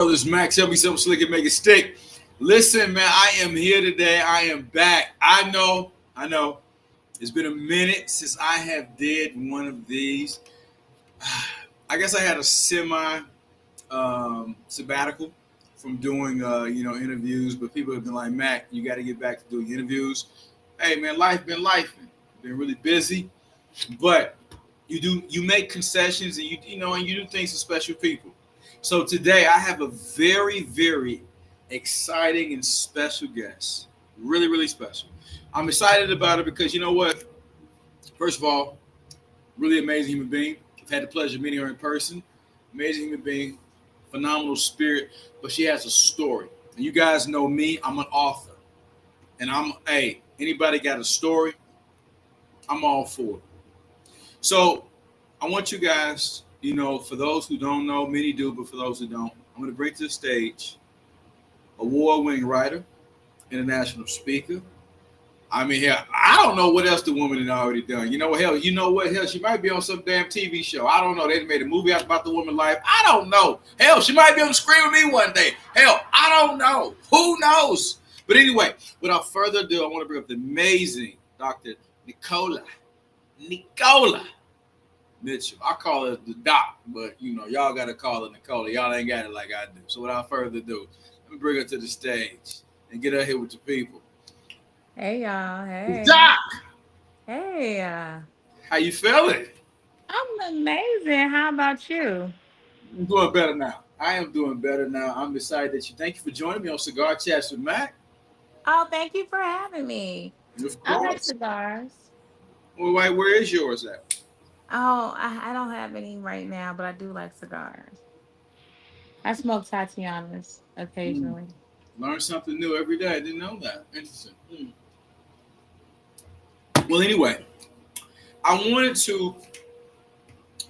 This Max, help me something slick and make it stick. Listen, man, I am here today. I am back. I know. It's been a minute since I have did one of these. I guess I had a semi sabbatical from doing interviews, but people have been like, Mac, you got to get back to doing interviews. Hey, man, life been life. Been really busy, but you make concessions and you do things for special people. So today I have a very exciting and special guest. Really, really special. I'm excited about it because you know what? First of all, really amazing human being. I've had the pleasure of meeting her in person. Amazing human being, phenomenal spirit, but she has a story. And you guys know me, I'm an author. And anybody got a story, I'm all for it. So I want you guys, for those who don't know, many do, but for those who don't, I'm going to bring to the stage award-winning writer, international speaker. I mean, hell, I don't know what else the woman had already done. Hell, she might be on some damn TV show. I don't know. They made a movie out about the woman's life. I don't know. Hell, she might be on the screen with me one day. Hell, I don't know. Who knows? But anyway, without further ado, I want to bring up the amazing Dr. Nicola Mitchell. I call her the doc, but y'all gotta call her Nicola. Y'all ain't got it like I do. So without further ado, let me bring her to the stage and get her here with the people. Hey y'all. Hey. Doc, Hey. how you feeling? I'm amazing. How about you? I'm doing better now. I am doing better now. I'm excited that you. Thank you for joining me on Cigar Chats with Mac. Oh, thank you for having me. Of I like course. cigars. Well, where is yours at? Oh, I don't have any right now, but I do like cigars. I smoke Tatianas Mm. occasionally. Learn something new every day. I didn't know that. Interesting. Well, anyway, I wanted to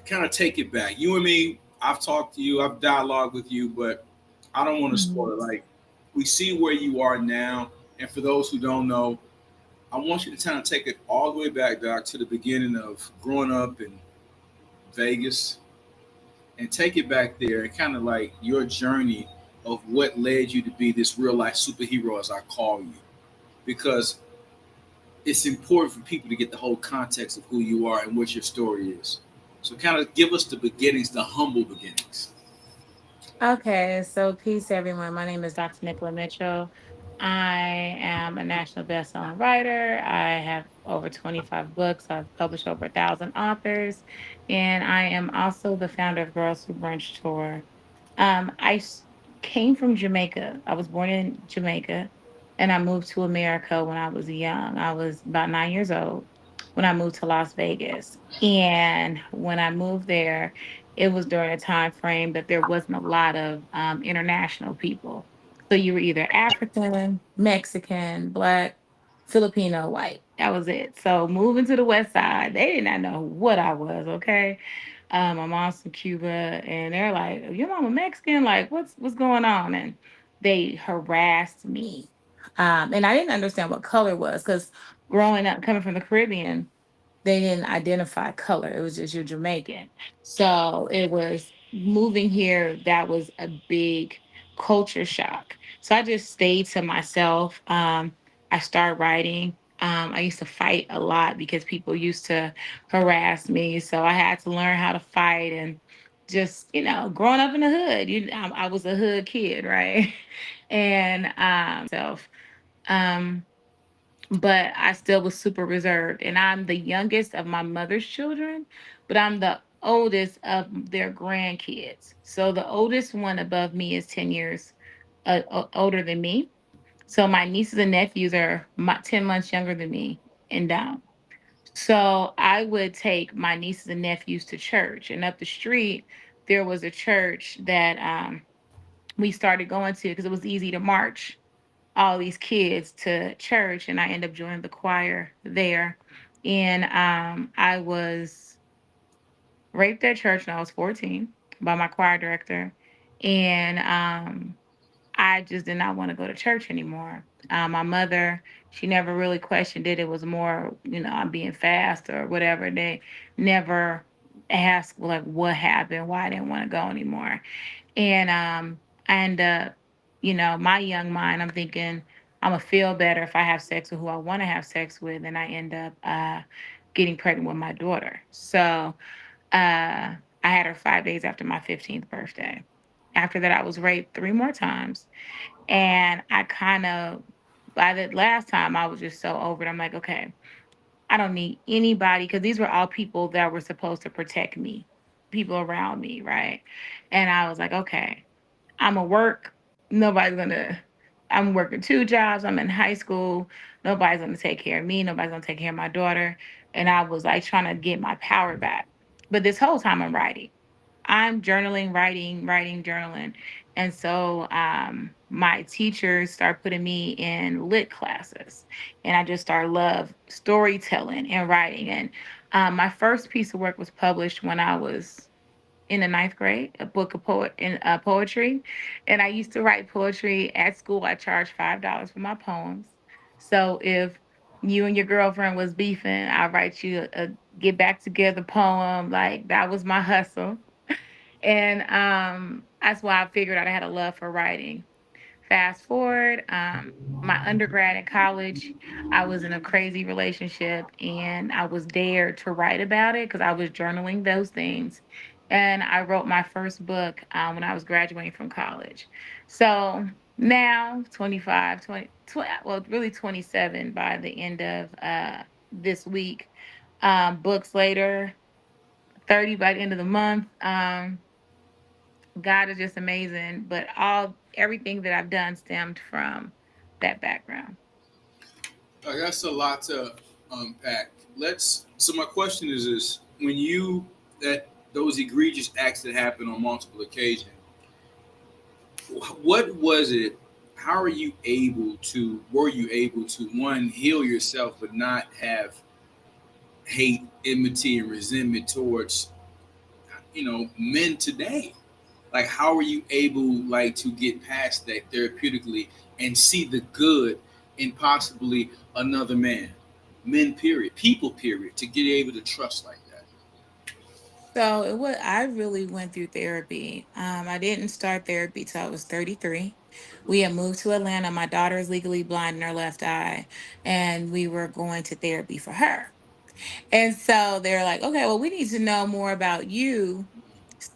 kind of take it back. You and me, I've talked to you, I've dialogued with you, but I don't want to spoil Mhm. it. Like, we see where you are now. And for those who don't know, I want you to kind of take it all the way back, Doc, to the beginning of growing up in Vegas and take it back there and kind of like your journey of what led you to be this real life superhero, as I call you. Because it's important for people to get the whole context of who you are and what your story is. So, kind of give us the beginnings, the humble beginnings. Okay, so peace everyone. My name is Dr. Nicola Mitchell. I am a national best-selling writer. I have over 25 books. I've published over 1,000 authors, and I am also the founder of Girls Who Brunch Tour. I came from Jamaica. I was born in Jamaica, and I moved to America when I was young. I was about 9 years old when I moved to Las Vegas. And when I moved there, it was during a time frame that there wasn't a lot of international people. So you were either African, Mexican, Black, Filipino, white. That was it. So moving to the West Side, they did not know what I was. Okay, my mom's from Cuba, and they're like, "Your mama Mexican? Like, what's going on?" And they harassed me, and I didn't understand what color was because growing up, coming from the Caribbean, they didn't identify color. It was just you're Jamaican. So it was moving here. That was a big culture shock. So I just stayed to myself. I started writing. I used to fight a lot because people used to harass me. So I had to learn how to fight and just, growing up in the hood, I was a hood kid, right? And self. Um, but I still was super reserved. And I'm the youngest of my mother's children, but I'm the oldest of their grandkids. So the oldest one above me is 10 years older than me. So my nieces and nephews are 10 months younger than me and down. So I would take my nieces and nephews to church. And up the street, there was a church that we started going to because it was easy to march all these kids to church, and I ended up joining the choir there. And I was raped at church when I was 14 by my choir director. And I just did not want to go to church anymore. My mother, she never really questioned it. It was more, I'm being fast or whatever. They never asked like what happened, why I didn't want to go anymore. And I end up, my young mind, I'm thinking I'm gonna feel better if I have sex with who I want to have sex with, and I end up getting pregnant with my daughter. So I had her 5 days after my 15th birthday. After that, I was raped 3 more times, and I kind of, by the last time, I was just so over it. I'm like, okay, I don't need anybody, because these were all people that were supposed to protect me, people around me, right? And I was like, okay, I'm a work. Nobody's gonna. I'm working 2 jobs. I'm in high school. Nobody's gonna take care of me. Nobody's gonna take care of my daughter. And I was like trying to get my power back. But this whole time I'm writing. I'm journaling, writing, journaling. And so my teachers start putting me in lit classes. And I just started love storytelling and writing. And my first piece of work was published when I was in the ninth grade, a book of poetry. And I used to write poetry at school. I charged $5 for my poems. So if you and your girlfriend was beefing, I write you a get back together poem. Like that was my hustle. And that's why I figured out I had a love for writing. Fast forward, my undergrad in college, I was in a crazy relationship and I was dared to write about it because I was journaling those things. And I wrote my first book when I was graduating from college. So now, 25, 20, well, really 27 by the end of this week. Books later, 30 by the end of the month. God is just amazing, but everything that I've done stemmed from that background. That's a lot to unpack. Let's. So my question is this: when you that those egregious acts that happen on multiple occasions, what was it? How are you able to? Were you able to one heal yourself, but not have hate, enmity, and resentment towards men today? Like, how are you able like to get past that therapeutically and see the good in possibly another man, men period, people period, to get able to trust like that? So I really went through therapy. I didn't start therapy till I was 33. We had moved to Atlanta. My daughter is legally blind in her left eye, and we were going to therapy for her. And so they're like, okay, well, we need to know more about you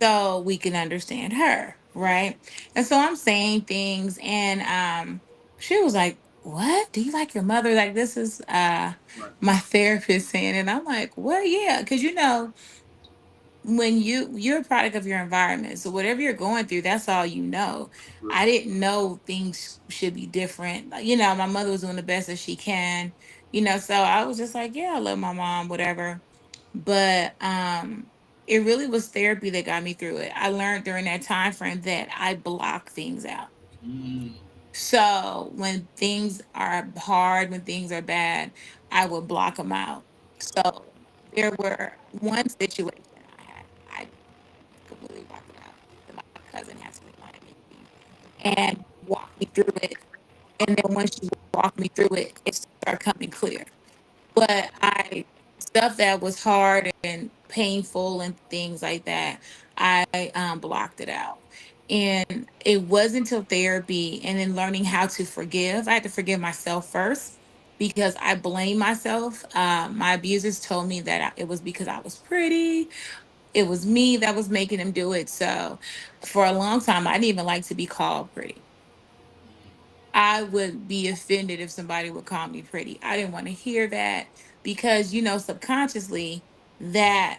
so we can understand her, right? And so I'm saying things, and she was like, "What? Do you like your mother?" Like this is Right. my therapist saying, and I'm like, "Well, yeah, because when you're a product of your environment, so whatever you're going through, that's all you know. Right. I didn't know things should be different. Like, my mother was doing the best that she can, so I was just like, yeah, I love my mom, whatever. But it really was therapy that got me through it. I learned during that time frame that I block things out. Mm. So when things are hard, when things are bad, I would block them out. So there were one situation I completely blocked it out. That my cousin had to remind me and walk me through it. And then once she walked me through it, it started coming clear. But I stuff that was hard and painful and things like that, I blocked it out. And it wasn't until therapy and then learning how to forgive. I had to forgive myself first because I blame myself. My abusers told me that it was because I was pretty. It was me that was making them do it. So for a long time, I didn't even like to be called pretty. I would be offended if somebody would call me pretty. I didn't want to hear that because, subconsciously that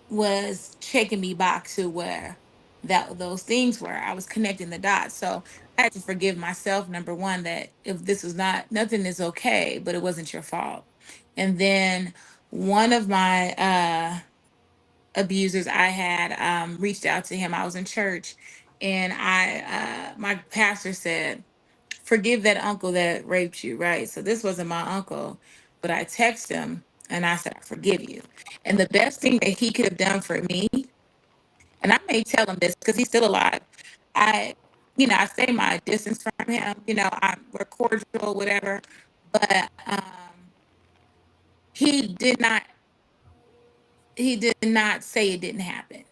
was taking me back to where that those things were. I was connecting the dots. So I had to forgive myself, number one, that if this was not, nothing is okay, but it wasn't your fault. And then one of my abusers I had reached out to him. I was in church and my pastor said, forgive that uncle that raped you, right? So this wasn't my uncle, but I texted him and I said, I forgive you. And the best thing that he could have done for me, and I may tell him this because he's still alive. I, I stay my distance from him. We're cordial, whatever. But he did not. He did not say it didn't happen.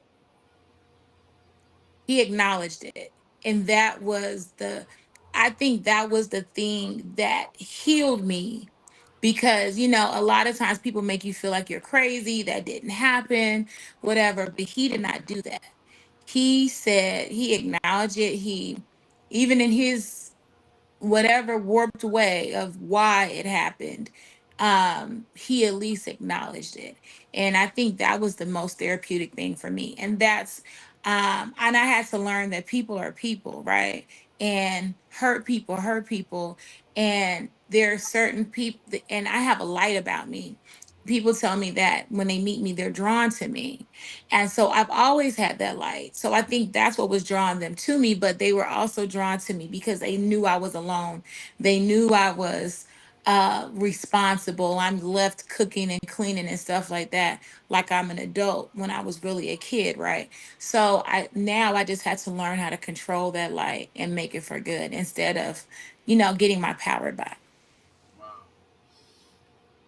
He acknowledged it. And that was the, I think that was the thing that healed me, because a lot of times people make you feel like you're crazy, that didn't happen, whatever, but he did not do that. He said, he acknowledged it. He, even in his whatever warped way of why it happened, he at least acknowledged it. And I think that was the most therapeutic thing for me. And that's and I had to learn that people are people, right? And hurt people. And there are certain people, and I have a light about me. People tell me that when they meet me, they're drawn to me. And so I've always had that light. So I think that's what was drawing them to me, but they were also drawn to me because they knew I was alone. They knew I was responsible. I'm left cooking and cleaning and stuff like that, like I'm an adult when I was really a kid, right? So I just had to learn how to control that light and make it for good instead of, getting my power back. Wow.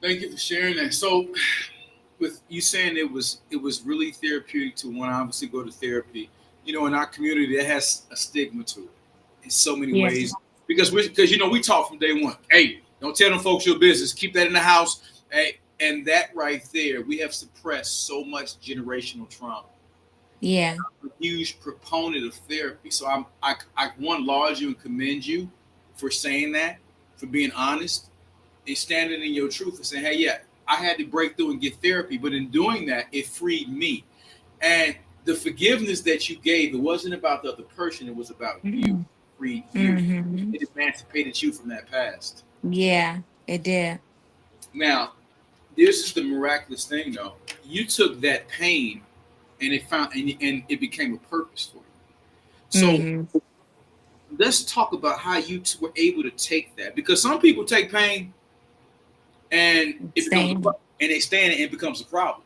Thank you for sharing that. So, with you saying it was really therapeutic to want to obviously go to therapy. In our community, that has a stigma to it in so many Yeah. ways because we talk from day one. Hey, don't tell them folks your business. Keep that in the house. Hey, and that right there, we have suppressed so much generational trauma. Yeah. A huge proponent of therapy. So I one laud you and commend you for saying that, for being honest and standing in your truth and saying, hey, yeah, I had to break through and get therapy, but in doing that, it freed me. And the forgiveness that you gave, it wasn't about the other person, it was about you. Mm-hmm. It freed you. Mm-hmm. It emancipated you from that past. Yeah, it did. Now, this is the miraculous thing though. You took that pain and and it became a purpose for you. So Mm-hmm. let's talk about how you were able to take that, because some people take pain and it becomes a Same. and they stand and it becomes a problem.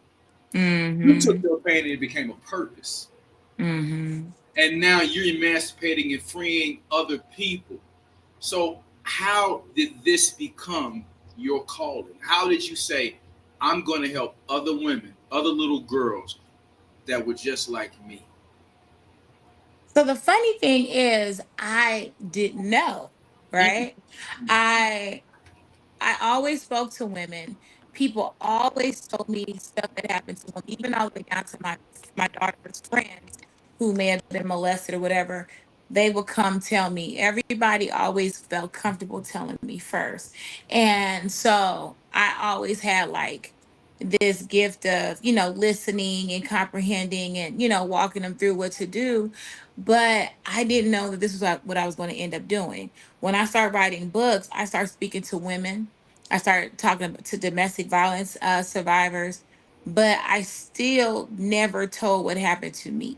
You took Mm-hmm. your pain and it became a purpose, Mm-hmm. and now you're emancipating and freeing other people. So how did this become your calling? How did you say, I'm going to help other women, other little girls that were just like me? So the funny thing is, I didn't know, Mm-hmm. right? I I always spoke to women. People always told me stuff that happened to them, even all the way down to my daughter's friends who may have been molested or whatever. They would come tell me. Everybody always felt comfortable telling me first. And so I always had like this gift of, listening and comprehending and, walking them through what to do. But I didn't know that this was what I was going to end up doing. When I started writing books, I started speaking to women. I started talking to domestic violence survivors, but I still never told what happened to me.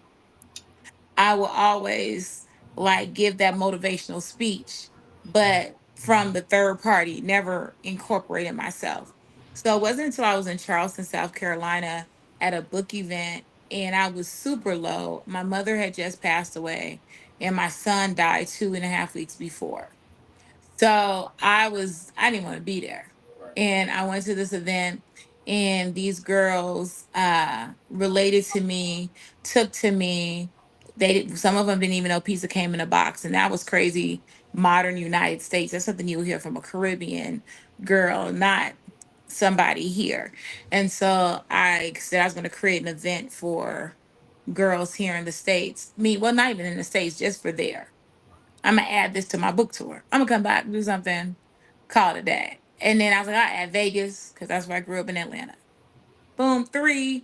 I will always like give that motivational speech, but from the third party, never incorporated myself. So it wasn't until I was in Charleston, South Carolina at a book event and I was super low. My mother had just passed away and my son died 2.5 weeks before. So I didn't want to be there. Right. And I went to this event and these girls related to me, took to me. Some of them didn't even know pizza came in a box. And that was crazy. Modern United States. That's something you'll hear from a Caribbean girl, not somebody here. And so I said I was going to create an event for girls here in the States. Well, not even in the States, just for there. I'm gonna add this to my book tour. I'm gonna come back and do something, call it a day. And then I was like, I add Vegas because that's where I grew up in Atlanta. Boom, three.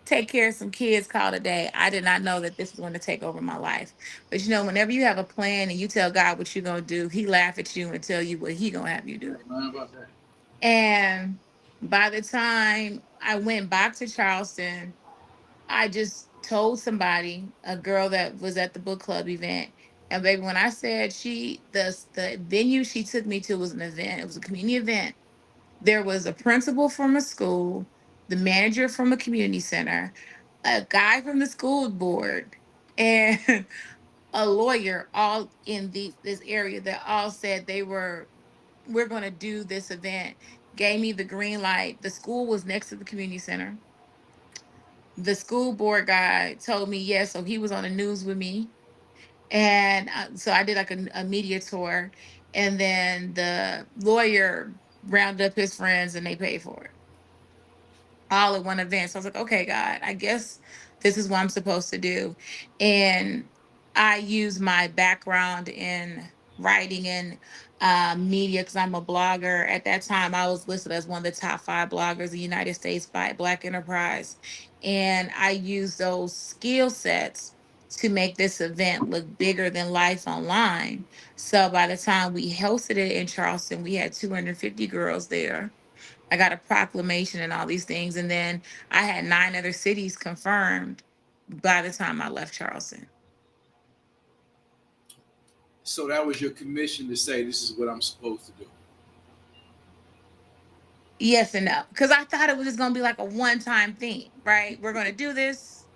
Take care of some kids, call it a day. I did not know that this was going to take over my life. But whenever you have a plan and you tell God what you're gonna do, He laugh at you and tell you what He gonna have you do. How about that? And by the time I went back to Charleston, I just told somebody, a girl that was at the book club event, and baby, when I said the venue she took me to was an event, it was a community event. There was a principal from a school, the manager from a community center, a guy from the school board, and a lawyer, all in this area that all said we're going to do this event. Gave me the green light. The school was next to the community center. The school board guy told me yes, so he was on the news with me. And so I did like a media tour, and then the lawyer rounded up his friends and they paid for it all at one event. So I was like, okay, God, I guess this is what I'm supposed to do. And I use my background in writing and media because I'm a blogger. At that time, I was listed as one of the top 5 bloggers in the United States by Black Enterprise. And I use those skill sets to make this event look bigger than life online. So by the time we hosted it in Charleston, we had 250 girls there. I got a proclamation and all these things. And then I had 9 other cities confirmed by the time I left Charleston. So that was your commission to say this is what I'm supposed to do. Yes and no. Because I thought it was just going to be like a one-time thing, right? We're going to do this,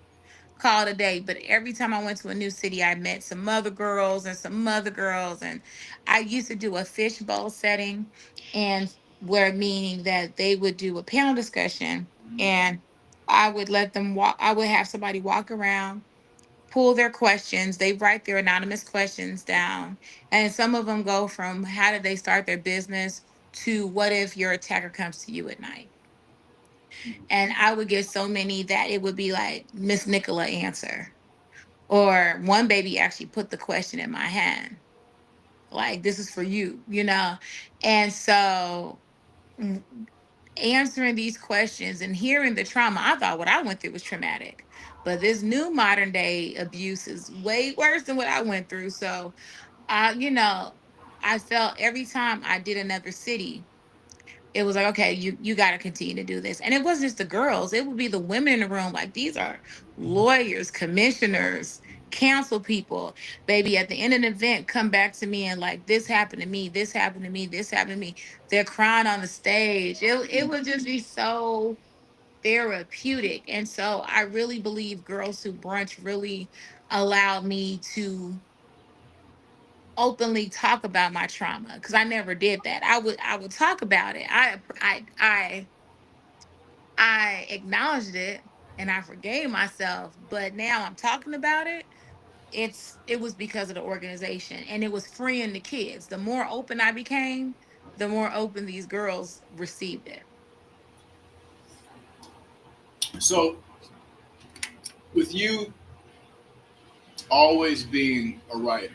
call it a day. But every time I went to a new city, I met some other girls and some other girls. And I used to do a fishbowl setting, and where meaning that they would do a panel discussion, and I would let them walk. I would have somebody walk around, pull their questions. They write their anonymous questions down. And some of them go from how did they start their business to what if your attacker comes to you at night? And I would get so many that it would be like Miss Nicola answer. Or one baby actually put the question in my hand. Like, this is for you, you know? And so answering these questions and hearing the trauma, I thought what I went through was traumatic. But this new modern day abuse is way worse than what I went through. So I felt every time I did another city, it was like, okay, you got to continue to do this. And it wasn't just the girls, it would be the women in the room. Like, these are lawyers, commissioners, council people. Baby, at the end of the event, come back to me and like, this happened to me, this happened to me, this happened to me. They're crying on the stage. It would just be so therapeutic. And so I really believe Girls Who Brunch really allowed me to openly talk about my trauma, because I never did that. I would talk about it. I acknowledged it and I forgave myself, but now I'm talking about it. It was because of the organization, and it was freeing the kids. The more open I became, the more open these girls received it. So with you always being a writer,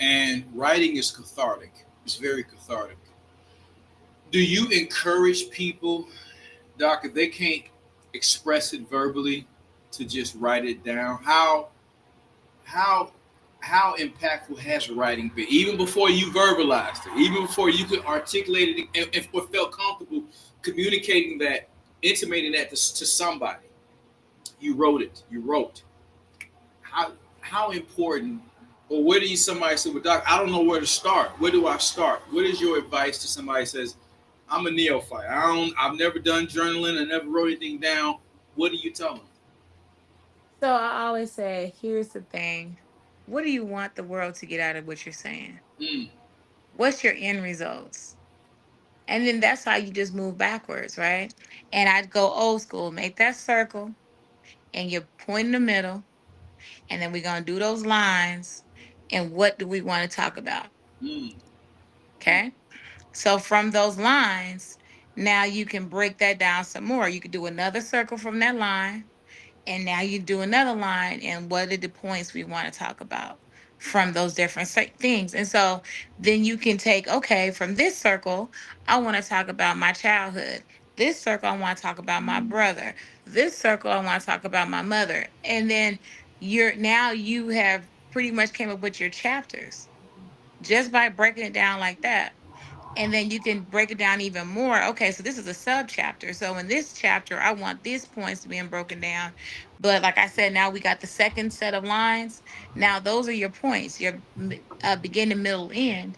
and writing is cathartic. It's very cathartic. Do you encourage people, Doc, if they can't express it verbally, to just write it down? How how impactful has writing been, even before you verbalized it, even before you could articulate it or felt comfortable communicating that, intimating that to somebody? You wrote it. You wrote. How important, or where do you somebody say, well, Doc, I don't know where to start. Where do I start? What is your advice to somebody who says, I'm a neophyte. I've never done journaling. I never wrote anything down. What do you tell them? So I always say, here's the thing. What do you want the world to get out of what you're saying? Mm, What's your end results? And then that's how you just move backwards, right? And I'd go old school, make that circle, and you point in the middle, and then we're gonna do those lines. And what do we want to talk about? mm, Okay. So from those lines, now you can break that down some more. You could do another circle from that line, and now you do another line, and what are the points we want to talk about from those different things. And so then you can take, okay, from this circle, I want to talk about my childhood. This circle, I want to talk about my brother. This circle, I want to talk about my mother. And then you have pretty much came up with your chapters just by breaking it down like that. And then you can break it down even more. Okay, so this is a sub chapter. So in this chapter, I want these points to be broken down. But like I said, now we got the second set of lines. Now those are your points, your beginning, middle, end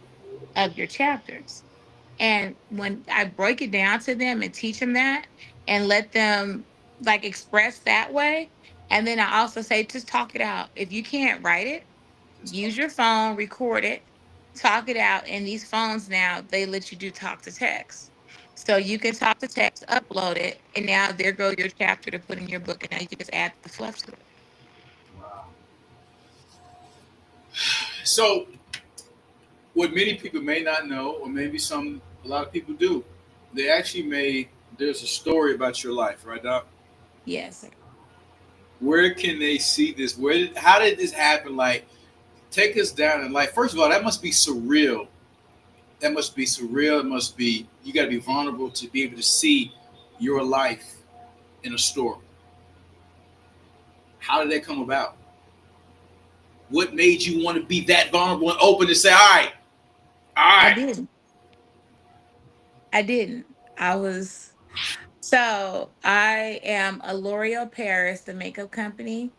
of your chapters. And when I break it down to them and teach them that and let them like express that way, and then I also say, just talk it out. If you can't write it, just talk. use your phone, record it, talk it out. And these phones now, they let you do talk to text. So you can talk to text, upload it, and now there go your chapter to put in your book, and now you can just add the fluff to it. Wow. So, what many people may not know, or maybe a lot of people do, they actually there's a story about your life, right, Doc? Yes, sir. Where can they see this? How did this happen? Like, take us down in life. First of all, that must be surreal. That must be surreal. It must be, you got to be vulnerable to be able to see your life in a story. How did that come about? What made you want to be that vulnerable and open to say, all right, all I right. didn't. I didn't. I was So I am a L'Oreal Paris, the makeup company.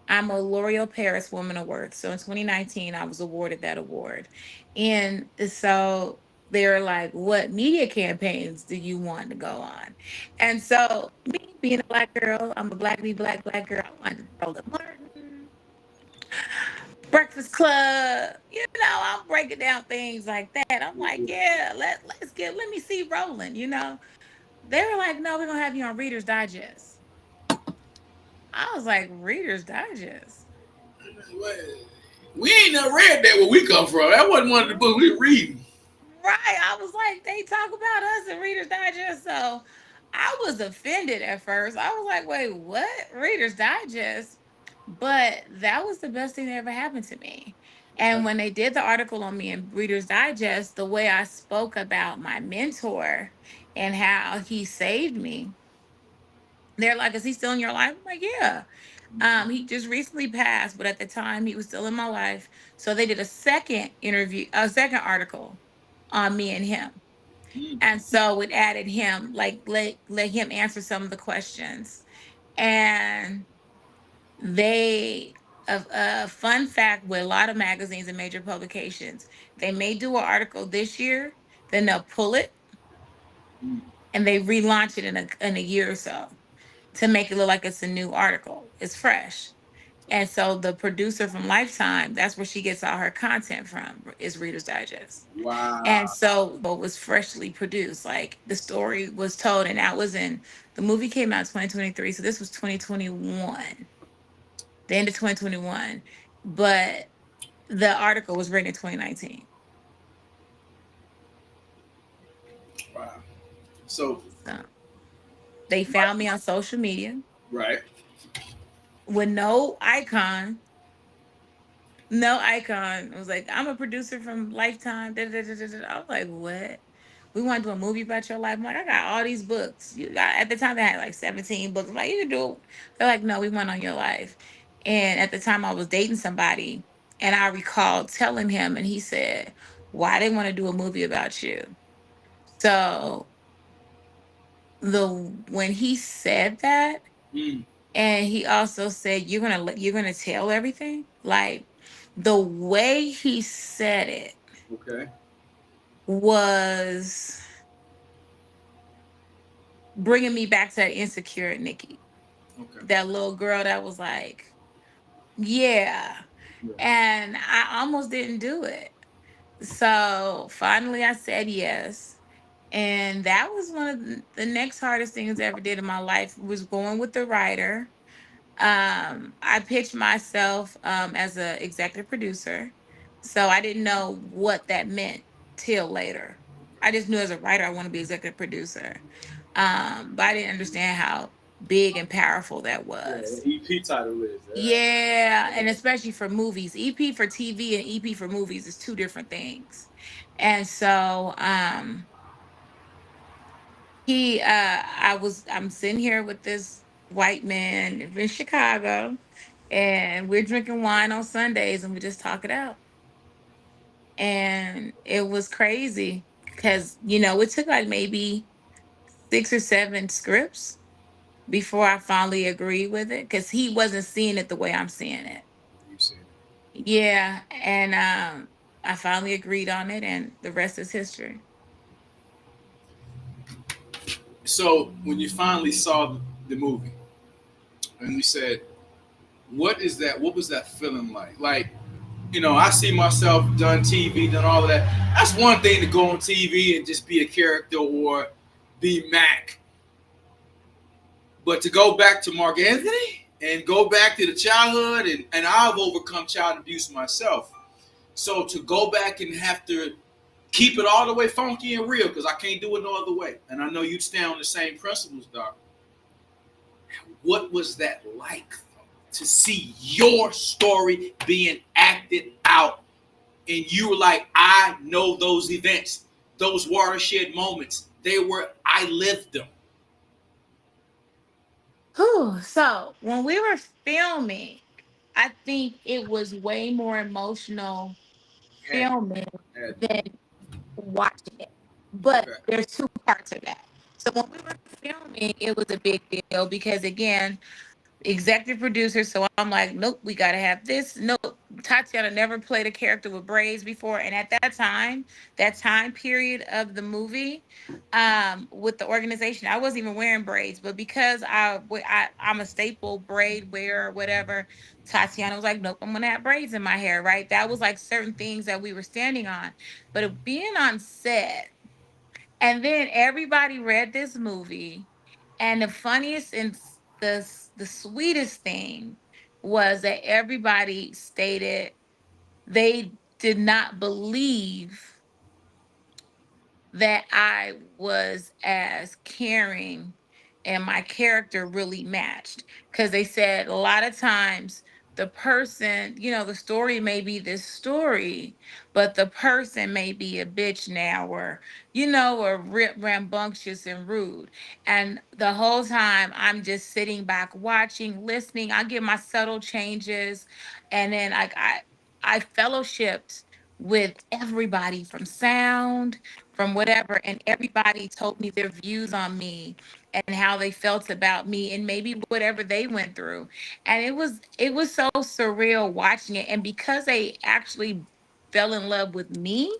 I'm a L'Oreal Paris Woman of Worth. So in 2019, I was awarded that award. And so they're like, what media campaigns do you want to go on? And so me being a black girl, I'm a black girl. I wanted to roll up Martin, Breakfast Club. I'm breaking down things like that. I'm like, yeah, let me. Rolling. They were like, no, we're gonna have you on Reader's Digest. I was like, Reader's Digest. We ain't never read that where we come from. That wasn't one of the books we were reading. Right. I was like, they talk about us in Reader's Digest. So I was offended at first. I was like, wait, what? Reader's Digest? But that was the best thing that ever happened to me. And when they did the article on me in Reader's Digest, the way I spoke about my mentor and how he saved me, they're like, is he still in your life? I'm like, yeah. He just recently passed, but at the time he was still in my life. So they did a second article on me and him. Mm. And so it added him, like let him answer some of the questions. And they a fun fact with a lot of magazines and major publications, they may do an article this year, then they'll pull it Mm. and they relaunch it in a year or so to make it look like it's a new article. It's fresh. And so the producer from Lifetime, that's where she gets all her content from, is Reader's Digest. And Wow. so it was freshly produced. Like the story was told, and the movie came out in 2023. So this was 2021, the end of 2021. But the article was written in 2019. Wow. So, So they found me on social media right. with no icon. No icon. It was like, I'm a producer from Lifetime. Da, da, da, da, da. I was like, what? We want to do a movie about your life. I'm like, I got all these books. At the time, they had like 17 books. I'm like, you can do it. They're like, no, we want on your life. And at the time, I was dating somebody. And I recalled telling him, and he said, why they want to do a movie about you? So when he said that, Mm. and he also said, you're gonna tell everything. Like the way he said it Okay. was bringing me back to that insecure Nikki, Okay. that little girl that was like, yeah. Yeah. And I almost didn't do it. So finally I said yes. And that was one of the next hardest things I ever did in my life, was going with the writer. I pitched myself as an executive producer. So I didn't know what that meant till later. I just knew as a writer I want to be executive producer. But I didn't understand how big and powerful that Yeah, was. the EP title is. Yeah, and especially for movies. EP for TV and EP for movies is two different things. And so I'm sitting here with this white man in Chicago, and we're drinking wine on Sundays and we just talk it out. And it was crazy because it took like maybe 6 or 7 scripts before I finally agreed with it, because he wasn't seeing it the way I'm seeing it. You said. Yeah, and I finally agreed on it, and the rest is history. So when you finally saw the movie and you said, "What is that? What was that feeling like?" Like, I see myself done TV, done all of that. That's one thing to go on TV and just be a character or be Mac. But to go back to Mark Anthony and go back to the childhood, and I've overcome child abuse myself. So to go back and have to keep it all the way funky and real, because I can't do it no other way. And I know you'd stay on the same principles, Doc. What was that like to see your story being acted out? And you were like, I know those events, those watershed moments. I lived them. Whew. So when we were filming, I think it was way more emotional Had, filming had, than watching it. But okay. there's two parts of that. So when we were filming, it was a big deal because again, executive producer. So I'm like, nope, we got to have this. Nope. Tatiana never played a character with braids before. And at that time period of the movie, with the organization, I wasn't even wearing braids, but because I'm a staple braid wearer or whatever, Tatiana was like, nope, I'm going to have braids in my hair. Right. That was like certain things that we were standing on. But being on set, and then everybody read this movie, and the funniest and the sweetest thing was that everybody stated they did not believe that I was as caring and my character really matched. Because they said a lot of times the person, the story may be this story, but the person may be a bitch now, or rambunctious and rude. And the whole time I'm just sitting back watching, listening. I get my subtle changes. And then I fellowshipped with everybody from sound, from whatever, and everybody told me their views on me and how they felt about me and maybe whatever they went through. And it was so surreal watching it. And because they actually fell in love with me,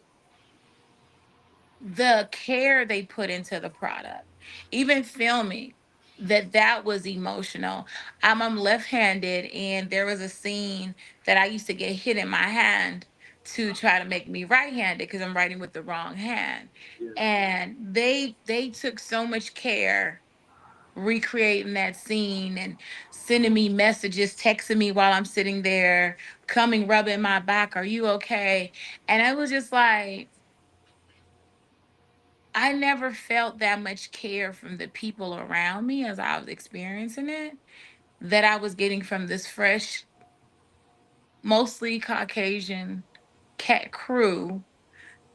the care they put into the product, even filming, that was emotional. I'm left-handed, and there was a scene that I used to get hit in my hand to try to make me right-handed because I'm writing with the wrong hand. Yeah. And they took so much care recreating that scene and sending me messages, texting me while I'm sitting there, coming rubbing my back, are you okay? And I was just like, I never felt that much care from the people around me as I was experiencing it that I was getting from this fresh, mostly Caucasian cat crew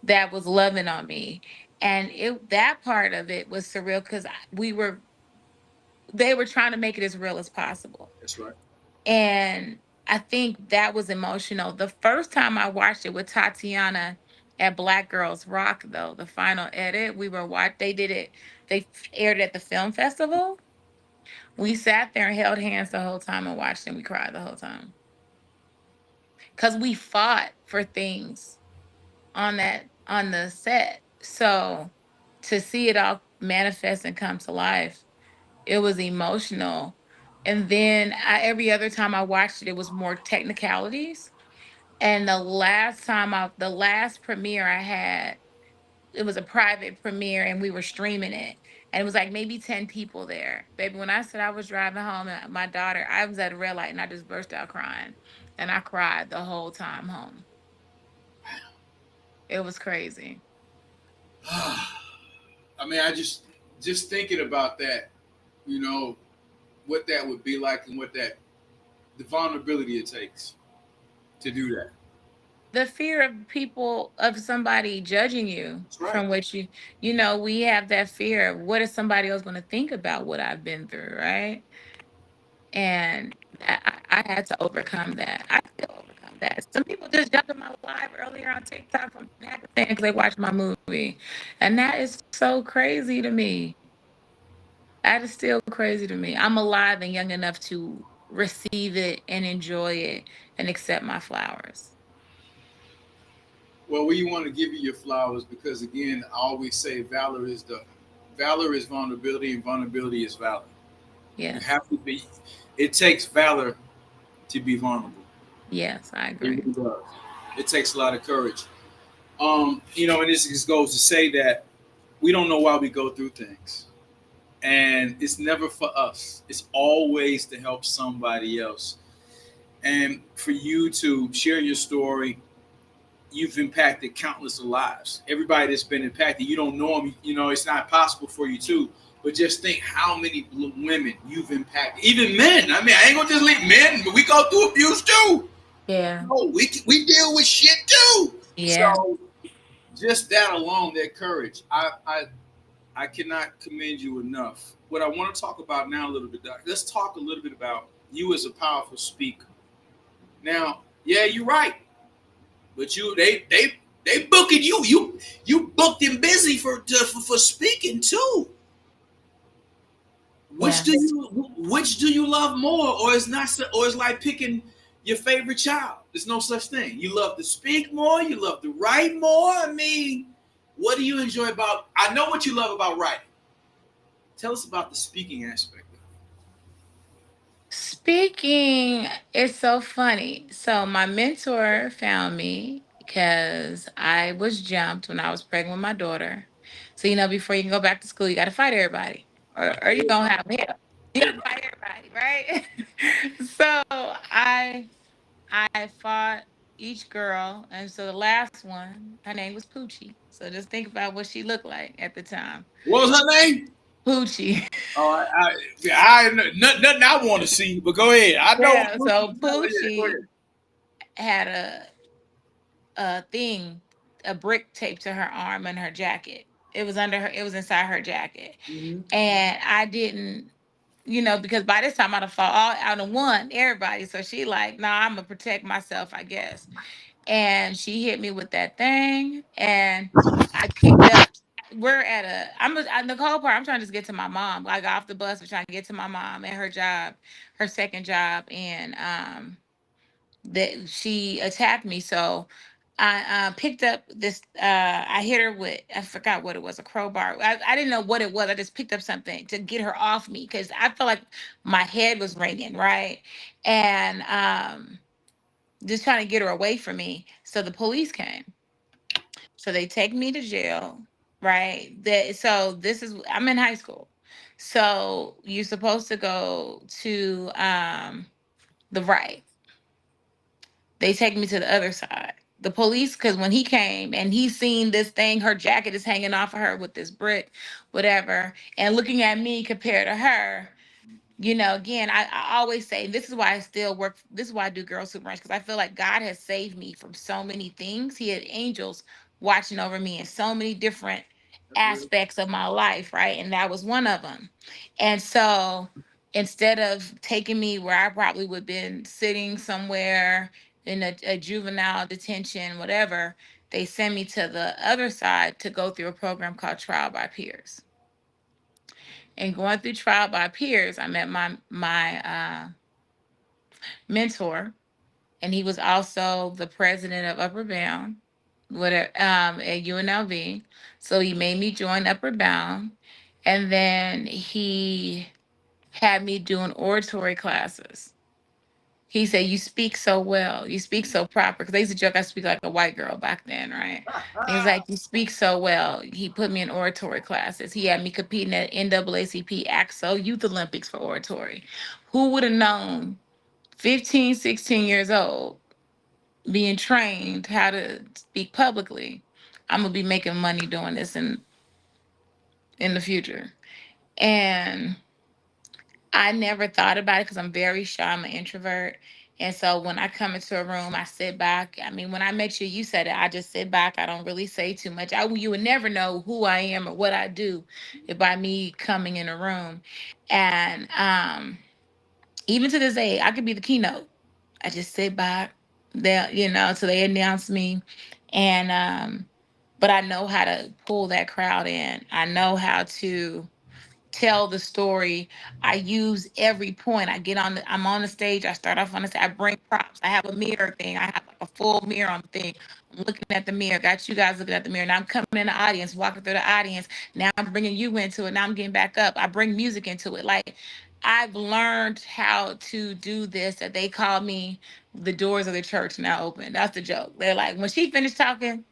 that was loving on me. And that part of it was surreal because they were trying to make it as real as possible. That's right. And I think that was emotional. The first time I watched it with Tatiana at Black Girls Rock, though, the final edit, they did it, they aired it at the film festival. We sat there and held hands the whole time and watched, and we cried the whole time. Because we fought for things on the set. So to see it all manifest and come to life, it was emotional. And then every other time I watched it, it was more technicalities. And the last premiere I had, it was a private premiere and we were streaming it. And it was like maybe 10 people there. Baby, when I said I was driving home and my daughter, I was at a red light and I just burst out crying. And I cried the whole time home. It was crazy. I mean, just thinking about that, you know, what that would be like and the vulnerability it takes to do that. The fear of somebody judging you That's right. from what we have that fear of what is somebody else going to think about what I've been through, right? And I had to overcome that. I still overcome that. Some people just jumped in my live earlier on TikTok from Pakistan because they watched my movie, and that is so crazy to me. That is still crazy to me. I'm alive and young enough to receive it and enjoy it and accept my flowers. Well, we want to give you your flowers because again, I always say valor is vulnerability and vulnerability is valor. You Yes. have to be. It takes valor to be vulnerable. Yes, I It agree. really does. It takes a lot of courage. And this just goes to say that we don't know why we go through things. And it's never for us. It's always to help somebody else. And for you to share your story you've impacted countless of lives. Everybody that's been impacted, you don't know them. You know, it's not possible for you to. But just think how many women you've impacted, even men. I mean, I ain't gonna just leave men, but we go through abuse too. Yeah. No, we deal with shit too. Yeah. So just that alone, that courage, I cannot commend you enough. What I want to talk about now a little bit, Doc, let's talk a little bit about you as a powerful speaker. Now, yeah, you're right, but they booking you. You booked and busy for speaking too. Yes. Which do you love more, or is not, or it's like picking your favorite child? There's no such thing. You love to speak more. You love to write more. I mean, what do you enjoy about? I know what you love about writing. Tell us about the speaking aspect. Speaking, it's so funny. So my mentor found me because I was jumped when I was pregnant with my daughter. So before you can go back to school, you got to fight everybody, or you gonna have hell. You got to fight everybody, right? So I fought each girl, and so the last one, her name was Poochie. So just think about what she looked like at the time. What was her name? Poochie. Oh, nothing I want to see, but go ahead. I know. Yeah. So Go ahead. Poochie had a thing, a brick taped to her arm and her jacket. It was under her. It was inside her jacket, Mm-hmm. and I didn't. Because by this time I'd have fought all out and won everybody. So she like, nah, I'm gonna protect myself, I guess. And she hit me with that thing, and I picked up. We're at the whole part. I'm trying to just get to my mom. I got off the bus. We're trying to get to my mom and her job, her second job, and that she attacked me. So I picked up this. I hit her with, I forgot what it was, a crowbar. I didn't know what it was. I just picked up something to get her off me because I felt like my head was ringing, right? And just trying to get her away from me. So the police came. So they take me to jail, right? So this is, I'm in high school. So you're supposed to go to the right. They take me to the other side. The police, because when he came and he seen this thing, her jacket is hanging off of her with this brick, whatever, and looking at me compared to her, again, I always say this is why I still work. This is why I do Girls Who Brunch, because I feel like God has saved me from so many things. He had angels watching over me in so many different That's real. aspects of my life, right? And that was one of them. And so instead of taking me where I probably would have been sitting somewhere in a juvenile detention, whatever, they sent me to the other side to go through a program called Trial by Peers. And going through Trial by Peers, I met my mentor, and he was also the president of Upper Bound, at UNLV. So he made me join Upper Bound, and then he had me doing oratory classes. He said, "You speak so well. You speak so proper." Because they used to joke I speak like a white girl back then, right? He was like, "You speak so well." He put me in oratory classes. He had me competing at NAACP AXO Youth Olympics for oratory. Who would have known 15, 16 years old, being trained how to speak publicly? I'm gonna be making money doing this in the future. And I never thought about it because I'm very shy. I'm an introvert. And so when I come into a room, I sit back. I mean, when I met you, you said it. I just sit back. I don't really say too much. You would never know who I am or what I do by me coming in a room. And even to this day, I could be the keynote. I just sit back there, till they announce me. And but I know how to pull that crowd in. I know how to tell the story. I use every point. I'm on the stage. I start off on the stage. I bring props. I have a mirror thing. I have like a full mirror on the thing. I'm looking at the mirror. Got you guys looking at the mirror. Now I'm coming in the audience, walking through the audience. Now I'm bringing you into it. Now I'm getting back up. I bring music into it. Like I've learned how to do this. That they call me the doors of the church now open. That's the joke. They're like, when she finished talking,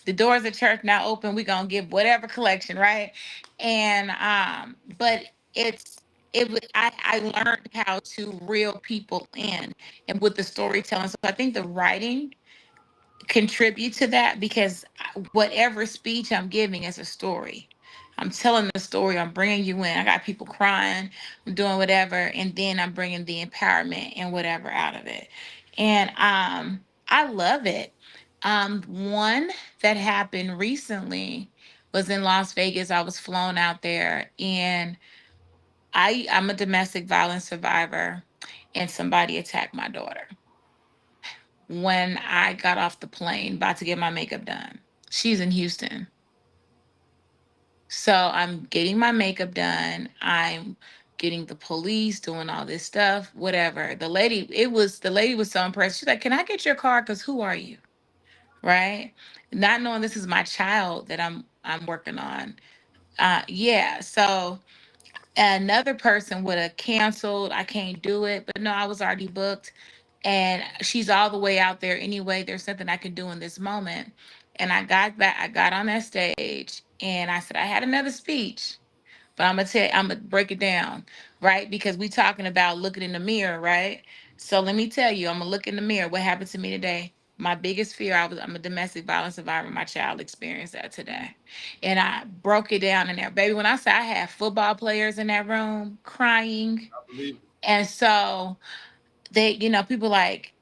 the doors of church now open. We gonna give whatever collection, right? And but it's I learned how to reel people in and with the storytelling. So I think the writing contribute to that because whatever speech I'm giving is a story. I'm telling the story. I'm bringing you in. I got people crying. I'm doing whatever, and then I'm bringing the empowerment and whatever out of it. And I love it. One that happened recently was in Las Vegas. I was flown out there, and I'm a domestic violence survivor, and somebody attacked my daughter when I got off the plane about to get my makeup done. She's in Houston. So I'm getting my makeup done. I'm getting the police doing all this stuff, whatever. The lady was so impressed. She's like, "Can I get your car? Because who are you?" Right? Not knowing this is my child that I'm working on. Yeah. So another person would have canceled. I can't do it. But no, I was already booked. And she's all the way out there anyway. There's something I can do in this moment. And I got back, I got on that stage and I said, I had another speech, but I'm gonna break it down, right? Because we talking about looking in the mirror, right? So let me tell you, I'm gonna look in the mirror. What happened to me today? My biggest fear, I'm a domestic violence survivor. My child experienced that today. And I broke it down in there. Baby, when I say I had football players in that room crying. I believe it. And so people like,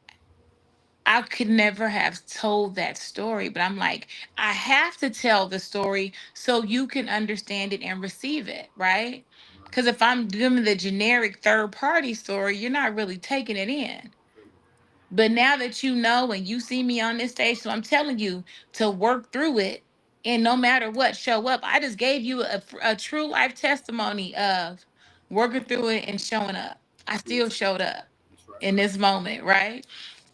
I could never have told that story, but I'm like, I have to tell the story so you can understand it and receive it, right? Because if I'm doing the generic third party story, you're not really taking it in. But now that you know and you see me on this stage, so I'm telling you to work through it and no matter what, show up. I just gave you a true life testimony of working through it and showing up. I still showed up That's right. in this moment, right?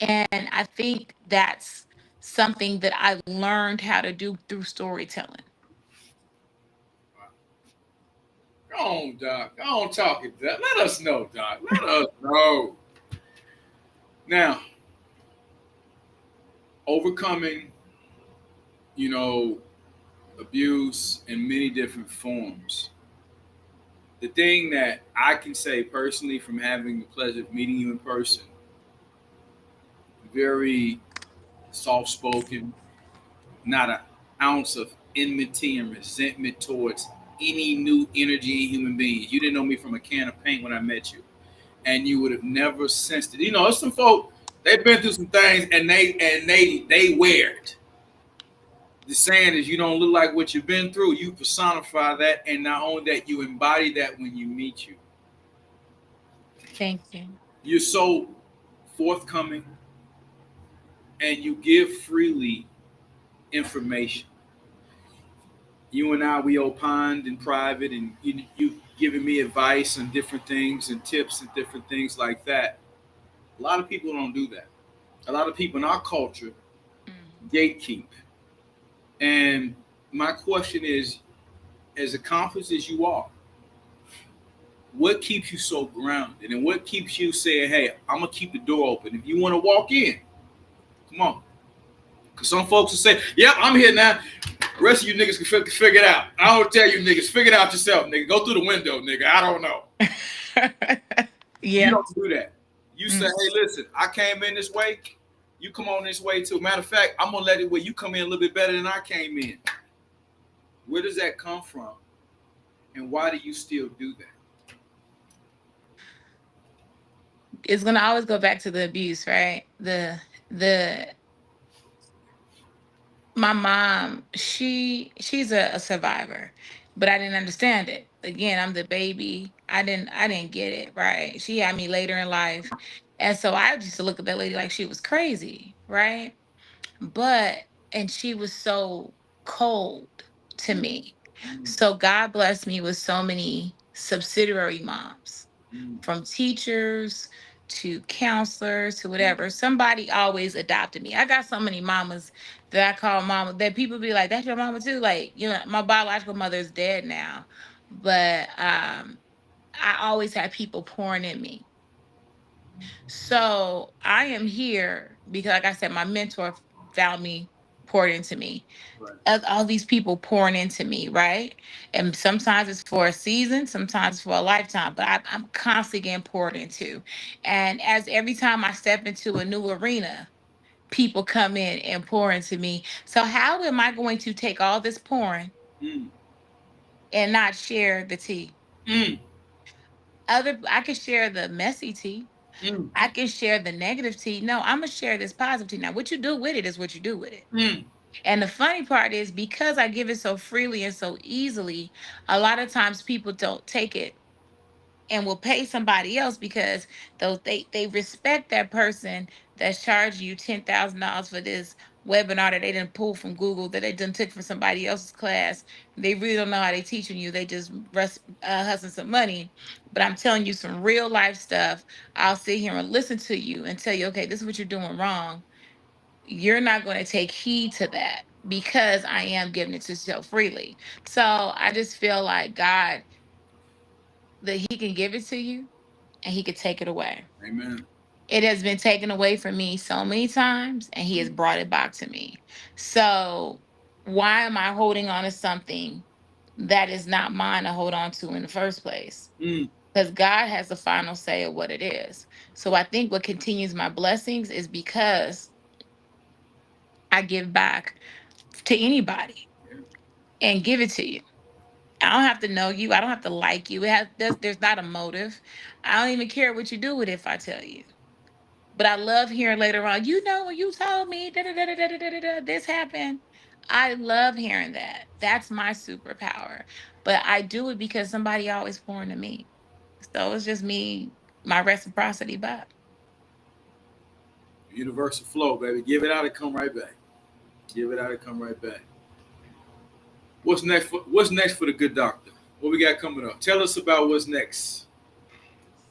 And I think that's something that I learned how to do through storytelling. Wow. Go on, Doc. Go on, talk it, Doc. Let us know, Doc. Let us know. Now, overcoming, you know, abuse in many different forms. The thing that I can say personally from having the pleasure of meeting you in person, very soft spoken, not an ounce of enmity and resentment towards any new energy in human beings. You didn't know me from a can of paint when I met you, and you would have never sensed it. You know, there's some folk they've been through some things, and they wear it. The saying is, you don't look like what you've been through. You personify that, and not only that, you embody that when you meet you. Thank you. You're so forthcoming, and you give freely information. You and I, we opined in private, and you giving me advice on different things and tips and different things like that. A lot of people don't do that. A lot of people in our culture Mhm. gatekeep. And my question is, as accomplished as you are, what keeps you so grounded, and what keeps you saying, "Hey, I'm gonna keep the door open. If you want to walk in, come on." Because some folks will say, "Yep, I'm here now." The rest of you niggas can figure it out. I don't tell you niggas, figure it out yourself, nigga. Go through the window, nigga. I don't know. You Yeah. don't do that. You say, Mm. "Hey, listen, I came in this way. You come on this way too." Matter of fact, I'm gonna let it where you come in a little bit better than I came in. Where does that come from, and why do you still do that? It's gonna always go back to the abuse, right? The My mom, she's a survivor, but I didn't understand it. Again, I'm the baby. I didn't get it, right? She had me later in life. And so I used to look at that lady like she was crazy, right? But and she was so cold to Mm, me. mm, So God blessed me with so many subsidiary moms, mm, from teachers to counselors to whatever. Somebody always adopted me. I got so many mamas that I call mama that people be like, "That's your mama too." Like, my biological mother is dead now, but I always had people pouring in me. So I am here because, like I said, my mentor found me, poured into me. right. All these people pouring into me, right? And sometimes it's for a season, sometimes for a lifetime, but I'm constantly getting poured into. And as every time I step into a new arena, people come in and pour into me. So how am I going to take all this pouring Mm. and not share the tea? Mm. I can share the messy tea. Mm. I can share the negative tea. No, I'm gonna share this positive tea. Now, what you do with it is what you do with it. Mm. And the funny part is because I give it so freely and so easily, a lot of times people don't take it and will pay somebody else because they respect that person that's charging you $10,000 for this webinar that they didn't pull from Google that they done took from somebody else's class. They really don't know how they teaching you. They just hustling some money. But I'm telling you some real life stuff. I'll sit here and listen to you and tell you, okay, this is what you're doing wrong. You're not going to take heed to that because I am giving it to you so freely. So I just feel like God, that He can give it to you and He could take it away. Amen. It has been taken away from me so many times and He has Mm. brought it back to me. So why am I holding on to something that is not mine to hold on to in the first place? Mm. Because God has the final say of what it is. So I think what continues my blessings is because I give back to anybody Yeah. and give it to you. I don't have to know you. I don't have to like you. There's not a motive. I don't even care what you do with it if I tell you. But I love hearing later on, you know, when you told me this happened. I love hearing that. That's my superpower. But I do it because somebody always pouring to me. So it's just me, my reciprocity back. Universal flow, baby. Give it out and come right back. Give it out and come right back. What's next for the good doctor? What we got coming up? Tell us about what's next.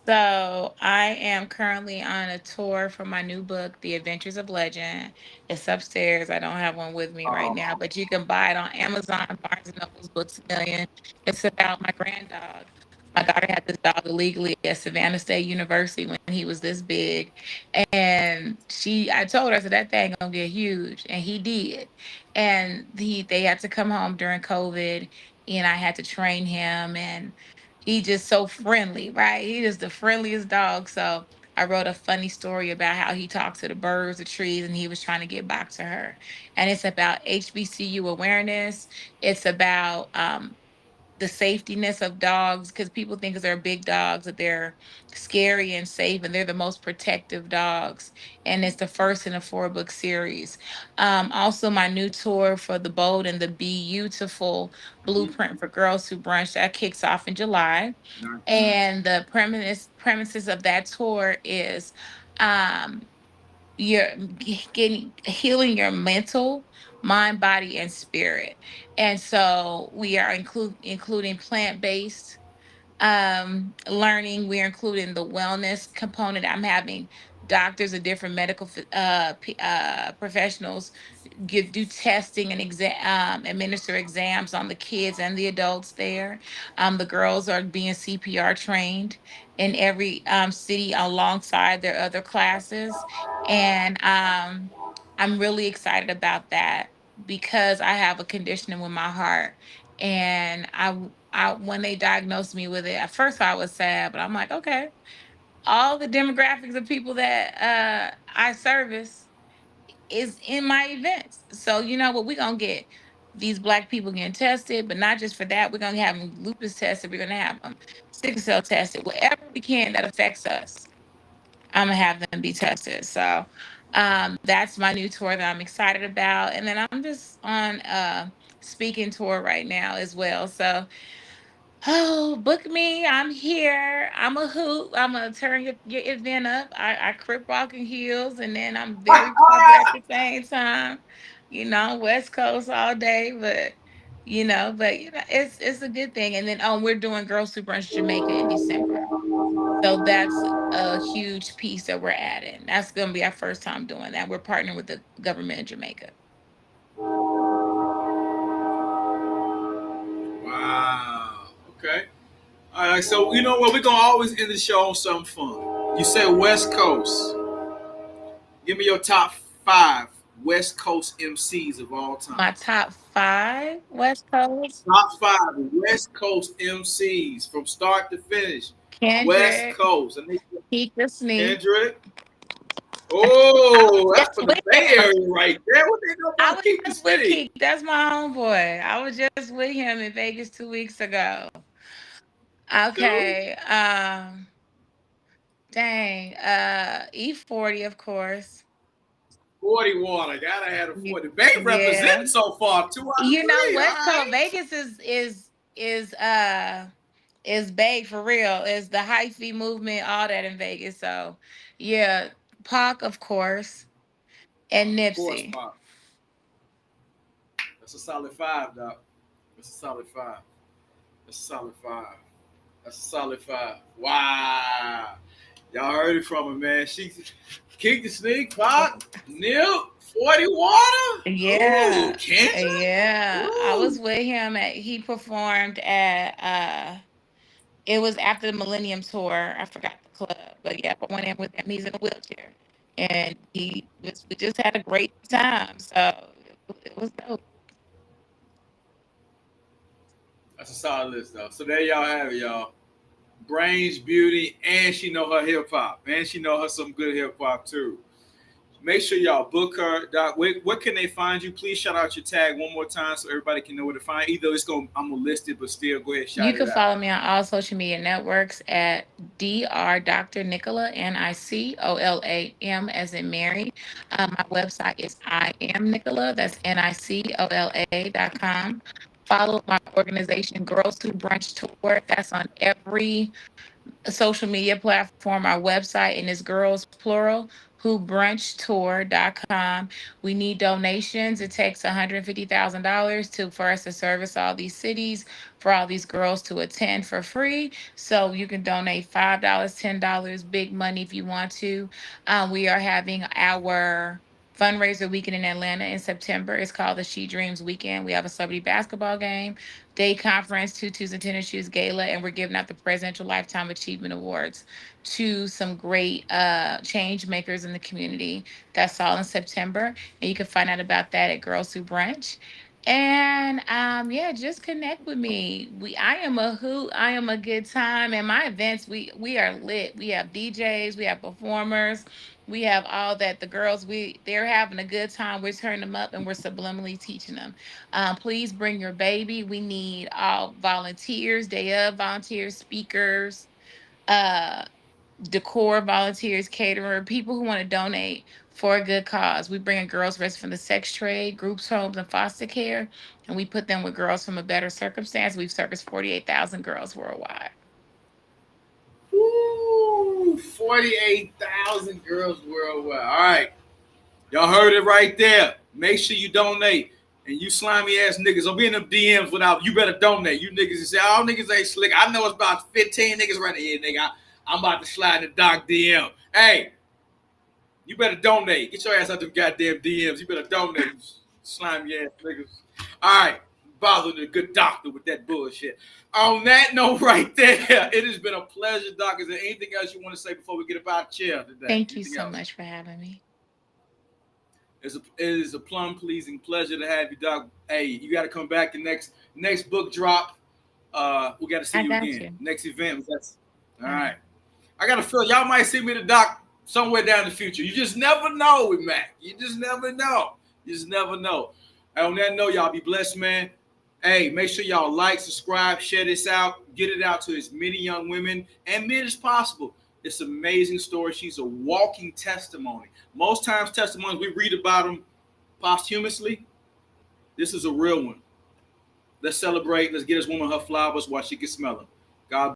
So I am currently on a tour for my new book, The Adventures of Legend. It's upstairs. I don't have one with me right now, but you can buy it on Amazon, Barnes and Nobles, Books a Million. It's about my grand dog. My daughter had this dog illegally at Savannah State University when he was this big. And I told her, I said, that thing gonna get huge. And he did. And they had to come home during COVID and I had to train him and he just so friendly, right? He is the friendliest dog. So I wrote a funny story about how he talked to the birds, the trees, and he was trying to get back to her. And it's about HBCU awareness. It's about the safetyness of dogs because people think 'cause they're big dogs that they're scary and safe and they're the most protective dogs. And it's the first in a 4-book series. Also, my new tour for the Bold and the Beautiful Mm. Blueprint for Girls Who Brunch that kicks off in July. Nice. And the premises of that tour is um, you're getting healing your mental, mind, body, and spirit. And so we are including plant-based learning. We're including the wellness component. I'm having doctors of different medical professionals do testing and administer exams on the kids and the adults there. The girls are being CPR trained in every city alongside their other classes, and I'm really excited about that because I have a condition with my heart, and when they diagnosed me with it, at first I was sad, but I'm like, okay, all the demographics of people that I service is in my events. So you know what? We're gonna get these black people getting tested, but not just for that. We're gonna have them lupus tested. We're gonna have them sickle cell tested. Whatever we can that affects us, I'm gonna have them be tested. So that's my new tour that I'm excited about. And then I'm just on a speaking tour right now as well. So oh, book me. I'm here. I'm a hoot. I'm gonna turn your event up. I crip walk in heels, and then I'm very proper at the same time. You know, West Coast all day, but it's a good thing. And then we're doing Girls Who Brunch Jamaica in December, so that's a huge piece that we're adding. That's gonna be our first time doing that. We're partnering with the government in Jamaica. Wow. Okay. All right. So you know what? We're gonna always end the show on something fun. You said West Coast. Give me your top five West Coast MCs of all time. My top 5 West Coast: Top five West Coast MCs from start to finish. West Kendrick, Coast. I need Keep the Sneak, Kendrick. Oh, that's Just for the with Bay him. Area right there. What they know I about was Keep the just with City? Keith. That's my homeboy. I was just with him in Vegas 2 weeks ago. Too. Okay. Dang. E40, of course. 40 water. Gotta have a 40. Bay Yeah. representing so far. 2 out of 3. All West Coast right. Vegas is is big for real. Is the hyphy movement, all that in Vegas. So yeah, Pac, of course, and Of course, Nipsey. Pop. That's a solid 5, Doc. That's a solid 5. That's a solid 5. That's a solid 5. Wow. Y'all heard it from her, man. She kicked the sneak, Pop, Nip, 40 water. Ooh, Yeah. Kendrick. Yeah. I was Ooh. with him at he performed at it was after the Millennium Tour. I forgot the club. But yeah, I went in with him. He's in a wheelchair. And we just had a great time. So it was dope. That's a solid list, though. So there y'all have it, y'all. Brains, beauty, and she know her hip hop, and she know her some good hip hop too. Make sure y'all book her. Doc, where can they find you? Please shout out your tag one more time so everybody can know where to find. Either I'm gonna list it, but still go ahead You shout can it out. follow me on all social media networks at Dr. Dr. Nicola, NICOLAM, as in Mary. My website is I am Nicola, that's NICOLA.com. Follow my organization, Girls Who Brunch Tour. That's on every social media platform, our website, and it's girls plural who brunchtour.com. We need donations. It takes $150,000 to for us to service all these cities, for all these girls to attend for free. So you can donate $5, $10, big money if you want to. We are having our fundraiser weekend in Atlanta in September. It's called the She Dreams Weekend. We have a celebrity basketball game, day conference, tutus and tennis shoes gala, and we're giving out the Presidential Lifetime Achievement Awards to some great change makers in the community. That's all in September, and you can find out about that at Girls Who Brunch. And yeah, just connect with me. I am a hoot. I am a good time. And my events, we are lit. We have DJs, we have performers, we have all that. The girls, they're having a good time. We're turning them up and we're subliminally teaching them. Please bring your baby. We need all volunteers, day of volunteers, speakers, uh, decor volunteers, caterer, people who want to donate for a good cause. We bring in girls raised from the sex trade, groups homes, and foster care, and we put them with girls from a better circumstance. We've serviced 48,000 girls worldwide. Woo! 48,000 girls worldwide. All right. Y'all heard it right there. Make sure you donate. And you slimy ass niggas, don't be in them DMs without, you better donate. You niggas say, all niggas ain't slick. I know it's about 15 niggas right here, nigga. I'm about to slide in the Doc DM. Hey, you better donate. Get your ass out them goddamn DMs. You better donate, you slimy ass niggas. All right. Bothering the good doctor with that bullshit. On that note right there, it has been a pleasure, Doc. Is there anything else you want to say before we get up out of chair today? Thank you Anything so else? much for having me. It is a plum pleasing pleasure to have you, Doc. Hey, you got to come back. The next book drop. We got to see I you got again. you. Next event. All All right. right. I got to feel y'all might see me the Doc somewhere down the future. You just never know with Mac. You just never know. You just never know. And on that note, y'all be blessed, man. Hey, make sure y'all like, subscribe, share this out, get it out to as many young women and men as possible. It's an amazing story. She's a walking testimony. Most times, testimonies we read about them posthumously. This is a real one. Let's celebrate. Let's get this woman her flowers while she can smell them. God